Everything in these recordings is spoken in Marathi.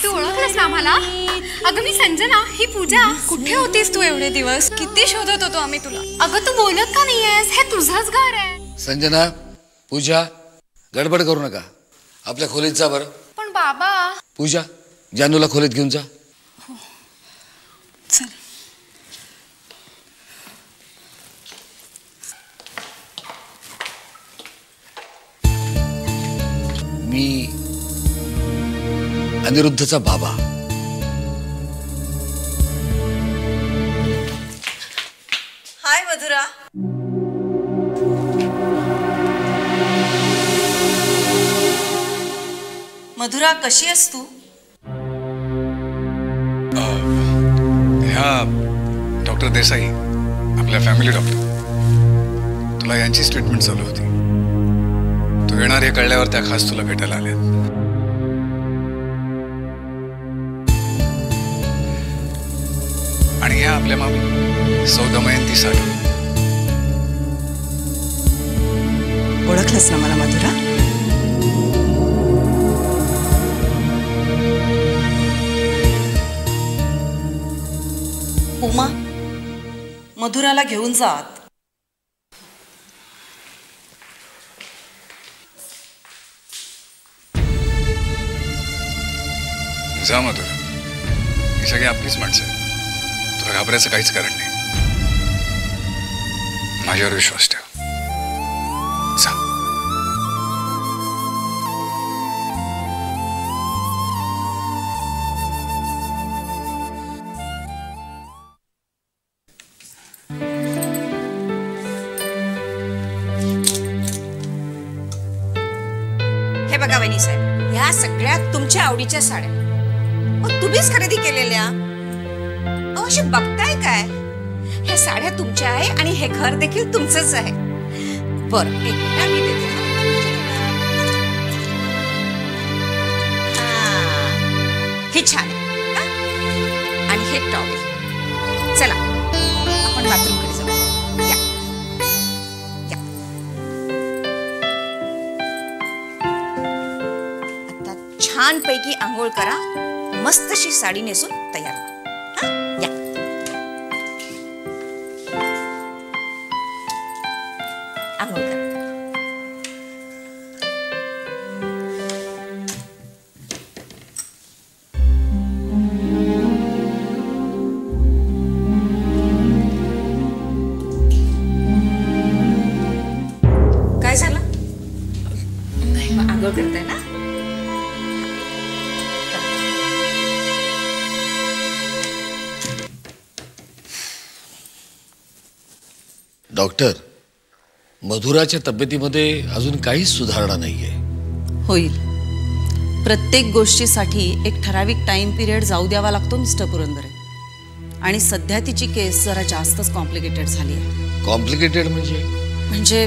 तू ओळखलंस ना मला? अगं मी संजना, ही पूजा. कुठे होतीस तू एवढे दिवस? किती शोधत होतो आम्ही तुला. अगं तू बोलत का नाहीयेस? हे तुझंच घर आहे. संजना, पूजा, गडबड करू नका. आपल्या खोलीत जा बरं. पण बाबा. पूजा, जानूला खोलीत घेऊन जा. चल. मी अनिरुद्धचा बाबा. हाय मधुरा. मधुरा, कशी आहेस तू? ह्या डॉक्टर देसाई, आपल्या फॅमिली डॉक्टर. तुला यांची ट्रीटमेंट चालू होती. तू येणार हे कळल्यावर त्या खास तुला भेटायला आल्यात. आणि ह्या आपल्या मामी सौदमयंती साठे. ओळखलंस ना मला मधुरा? उमा, मधुराला घेऊन जात. जा मधुरा, ही सगळी आपलीच माणसं आहेत. तुला घाबरायचं काहीच कारण नाही. माझ्यावर विश्वास ठेव. जा. हे बघा वहिनी साहेब, ह्या सगळ्यात तुमच्या आवडीच्या साड्या. तुम्हीच खरेदी केलेल्या. अशी बघताय काय? ह्या साड्या तुमच्या आहे आणि हे घर देखील तुमचंच आहे. बर, एकदा मी देते. हे छान आहे आणि हे टॉवेल. चला आपण बाथरूम कडे जाऊ. या या. आता छानपैकी आंघोळ करा. मस्तशी साडी नेसून तयार. या. आंघोळ करा. काय झालं? नाही, आंघोळ करताय ना? डॉक्टर, मधुराच्या तब्येतीमध्ये अजून काहीच सुधारणा नाहीये. होईल. प्रत्येक गोष्टीसाठी एक ठराविक टाइम पिरियड जाऊ द्यावा लागतो मिस्टर पुरंदरे. आणि सध्या तिची केस जरा जास्तच कॉम्प्लिकेटेड झाली आहे. कॉम्प्लिकेटेड म्हणजे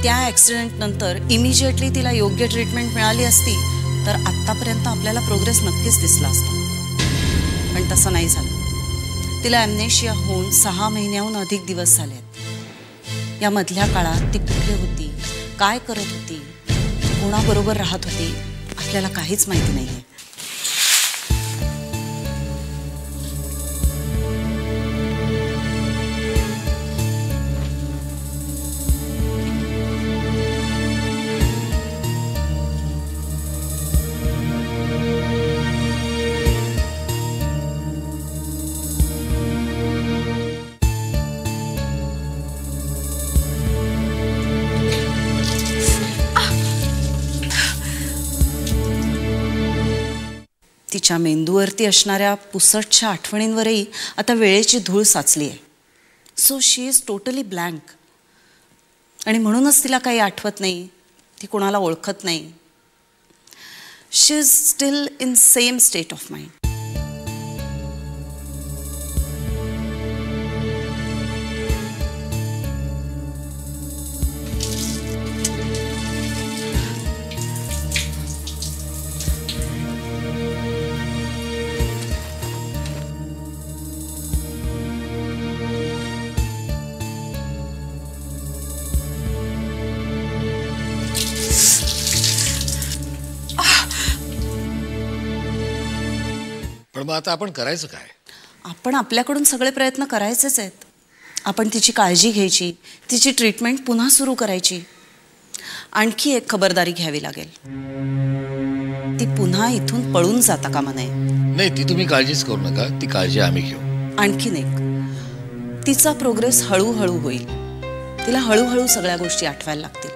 त्या ॲक्सिडेंट नंतर इमिजिएटली तिला योग्य ट्रीटमेंट मिळाली असती तर आत्तापर्यंत आपल्याला प्रोग्रेस नक्कीच दिसला असता. पण तसं नाही झालं. तिला ॲम्नेशिया होऊन 6 महिन्याहून अधिक दिवस झाले आहेत. या मधल्या काळात ती कुठे होती, काय करत होती, कोणाबरोबर राहत होती, आपल्याला काहीच माहिती नाही आहे. तिच्या मेंदूवरती असणाऱ्या पुसटच्या आठवणींवरही आता वेळेची धूळ साचली आहे. So she is totally blank. आणि म्हणूनच तिला काही आठवत नाही, ती कोणाला ओळखत नाही. She is still in same state of mind. मग आता आपण करायचं काय? आपण आपल्याकडून सगळे प्रयत्न करायचेच आहेत. आपण तिची काळजी घ्यायची, तिची ट्रीटमेंट पुन्हा सुरू करायची. आणखी एक खबरदारी घ्यावी लागेल. ती पुन्हा इथून पळून जाता कामा नये. नाही, ती तुम्ही काळजीच करू नका, ती काळजी आम्ही घेऊ. आणखीन एक, तिचा प्रोग्रेस हळूहळू होईल. तिला हळूहळू सगळ्या गोष्टी आठवायला लागतील.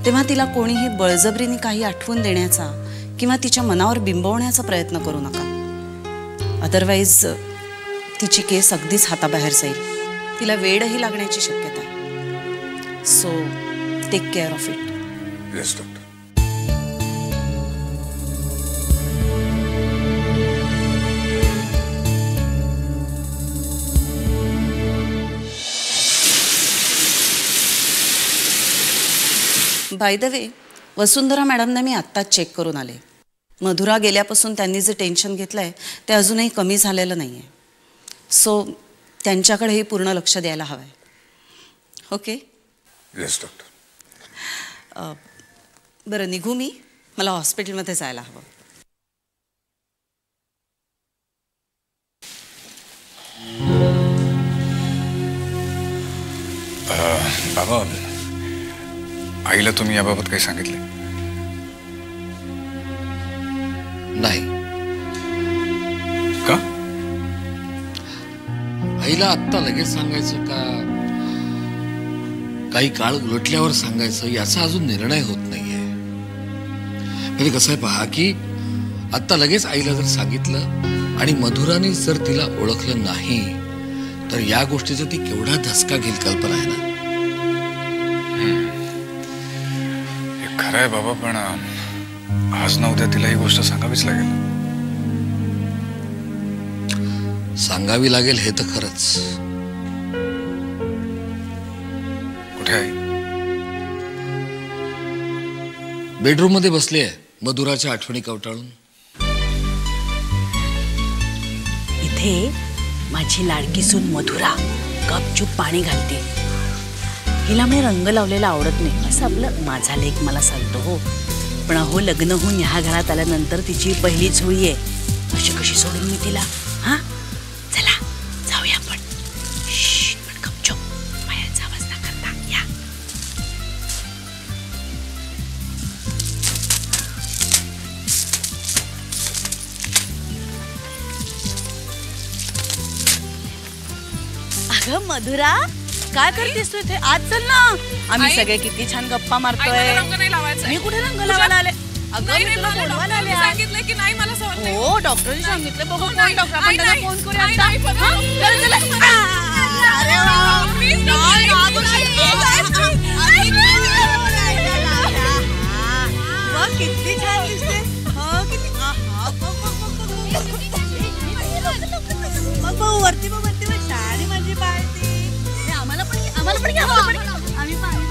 तेव्हा तिला कोणीही बळजबरीने काही आठवून देण्याचा किंवा तिच्या मनावर बिंबवण्याचा प्रयत्न करू नका. अदरवाईज तिची केस अगदीच हाताबाहेर जाईल. तिला वेळही लागण्याची शक्यता आहे. So take care of it. Yes doctor. By the way, Vasundhara मॅडमने मी आत्ताच चेक करून आले. मधुरा गेल्यापासून त्यांनी जे टेन्शन घेतलं आहे ते अजूनही कमी झालेलं नाही आहे. सो त्यांच्याकडेही पूर्ण लक्ष द्यायला हवं आहे. ओके? Yes doctor. बरं, निघू मी? मला हॉस्पिटलमध्ये जायला हवं. बाबा, आईला तुम्ही याबाबत काही सांगितले? नाही. का? आईला आत्ता लगेच सांगायचं का काही काळ उलटल्यावर सांगायचं याचा अजून निर्णय होत नाहीये. म्हणजे कसं आहे पहा, की आत्ता लगेच आईला जर सांगितलं आणि मधुराने जर तिला ओळखलं नाही तर या गोष्टीचा ती केवढा धसका घेईल कल्पना आहे ना. हे खरं आहे बाबा, पण आज ना उद्या तिला ही गोष्ट सांगावीच लागेल. सांगावी लागेल हे तर खरंच. कुठे आहे? बेडरूम मध्ये बसली आहे मधुराच्या आठवणी कवटाळून. इथे माझी लाडकी सून मधुरा गपचूप पाणी घालते. हिला मी रंग लावलेला आवडत नाही असं आपलं माझा लेक मला सांगतो. हो, पण अहो, लग्न होऊन ह्या घरात आल्यानंतर तिची पहिलीच होळी आहे. अशी कशी सोडून मी तिला? हा, चला जाऊया आपण. पण गपचूप, पायाचा आवाज न करता या. अगं मधुरा, काय करतेस तू इथे? आज चल ना, आम्ही सगळे किती छान गप्पा मारतोय. मी कुठे रंग लावायला आले? अगं मी तुला बोलवायला आले. सांगितलं की नाही मला सहन नाही. हो, डॉक्टरने सांगितलं. बघू कोण डॉक्टर, आपण त्याला फोन करूया आता. अरे वा, किती छान दिसते. वरती बघ, वरती बघ, साडी माझी पाळती. आम्हाला पण आम्ही पाणी.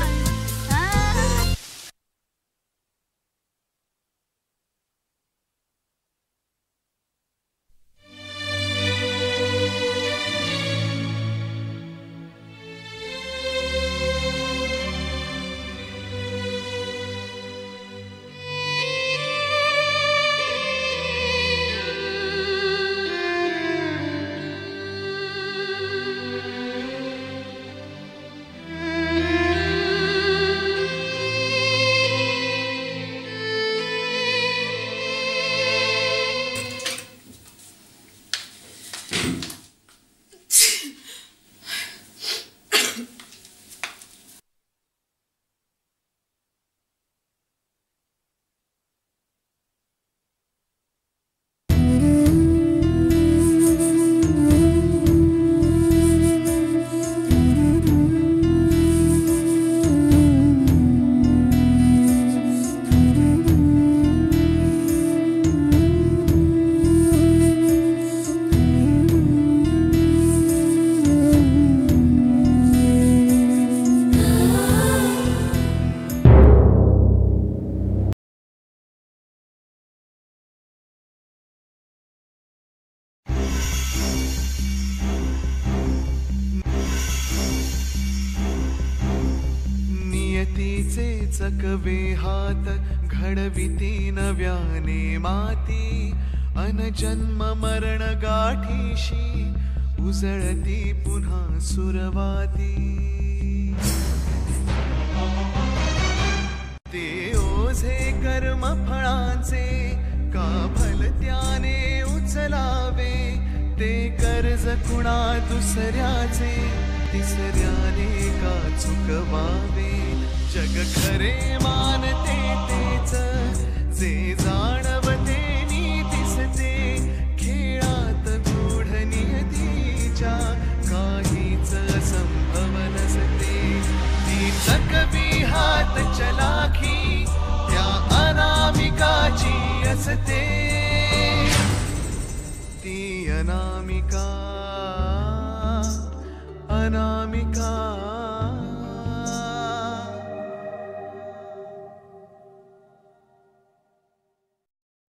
नियतीचे चकवे हात घडविती नव्याने माती अनजन्म मरण गाठीशी उजळती पुन्हा सुरवाती. ते ओझे कर्म फळांचे का भलत्याने उचलावे. ते कर्ज कुणा दुसऱ्याचे तिसऱ्याने का चुकवावे. जग खरे मानते तेच जे जाणवते दिसते. खेळात गूढ नियतीच्या काहीच संभव नसते. ती चकवी हात चलाखी त्या अनामिकाची असते. ती अनामिका अनामिका